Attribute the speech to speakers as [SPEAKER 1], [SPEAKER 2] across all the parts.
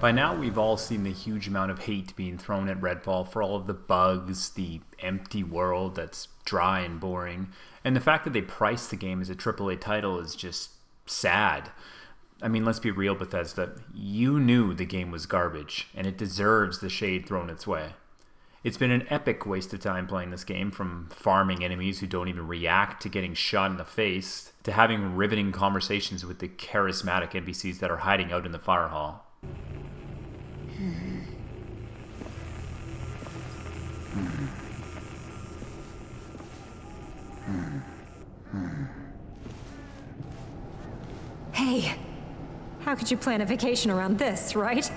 [SPEAKER 1] By now, we've all seen the huge amount of hate being thrown at Redfall for all of the bugs, the empty world that's dry and boring, and the fact that they priced the game as a AAA title is just sad. I mean, let's be real, Bethesda. You knew the game was garbage, and it deserves the shade thrown its way. It's been an epic waste of time playing this game, from farming enemies who don't even react to getting shot in the face, to having riveting conversations with the charismatic NPCs that are hiding out in the fire hall.
[SPEAKER 2] Hey, how could you plan a vacation around this, right?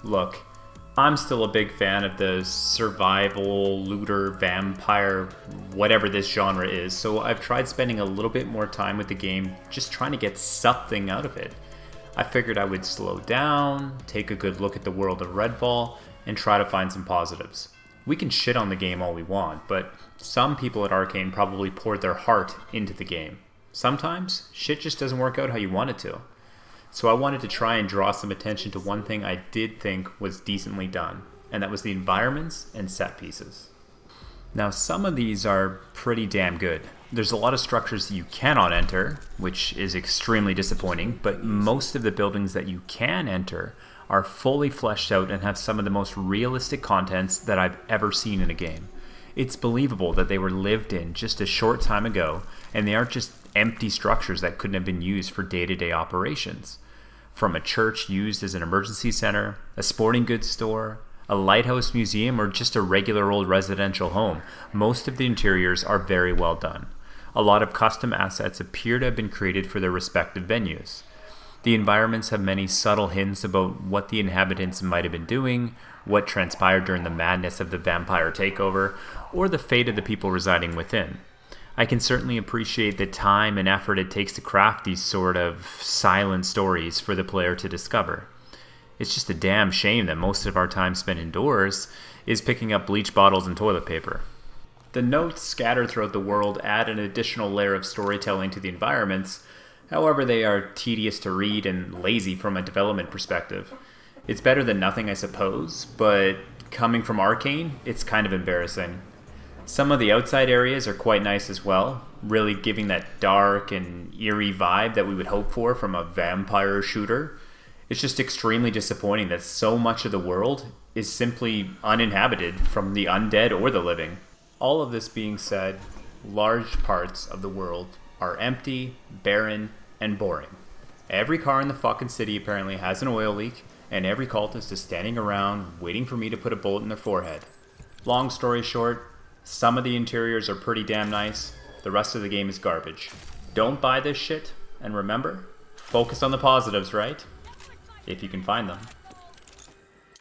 [SPEAKER 1] Look, I'm still a big fan of the survival, looter, vampire, whatever this genre is, so I've tried spending a little bit more time with the game just trying to get something out of it. I figured I would slow down, take a good look at the world of Redfall, and try to find some positives. We can shit on the game all we want, but some people at Arcane probably poured their heart into the game. Sometimes, shit just doesn't work out how you want it to. So I wanted to try and draw some attention to one thing I did think was decently done, and that was the environments and set pieces. Now, some of these are pretty damn good. There's a lot of structures that you cannot enter, which is extremely disappointing, but most of the buildings that you can enter are fully fleshed out and have some of the most realistic contents that I've ever seen in a game. It's believable that they were lived in just a short time ago, and they aren't just empty structures that couldn't have been used for day-to-day operations. From a church used as an emergency center, a sporting goods store, a lighthouse museum, or just a regular old residential home, most of the interiors are very well done. A lot of custom assets appear to have been created for their respective venues. The environments have many subtle hints about what the inhabitants might have been doing, what transpired during the madness of the vampire takeover, or the fate of the people residing within. I can certainly appreciate the time and effort it takes to craft these sort of silent stories for the player to discover. It's just a damn shame that most of our time spent indoors is picking up bleach bottles and toilet paper. The notes scattered throughout the world add an additional layer of storytelling to the environments. However, they are tedious to read and lazy from a development perspective. It's better than nothing, I suppose, but coming from Arcane, it's kind of embarrassing. Some of the outside areas are quite nice as well, really giving that dark and eerie vibe that we would hope for from a vampire shooter. It's just extremely disappointing that so much of the world is simply uninhabited from the undead or the living. All of this being said, large parts of the world are empty, barren, and boring. Every car in the fucking city apparently has an oil leak, and every cultist is standing around waiting for me to put a bullet in their forehead. Long story short, some of the interiors are pretty damn nice, the rest of the game is garbage. Don't buy this shit, and remember, focus on the positives, right? If you can find them.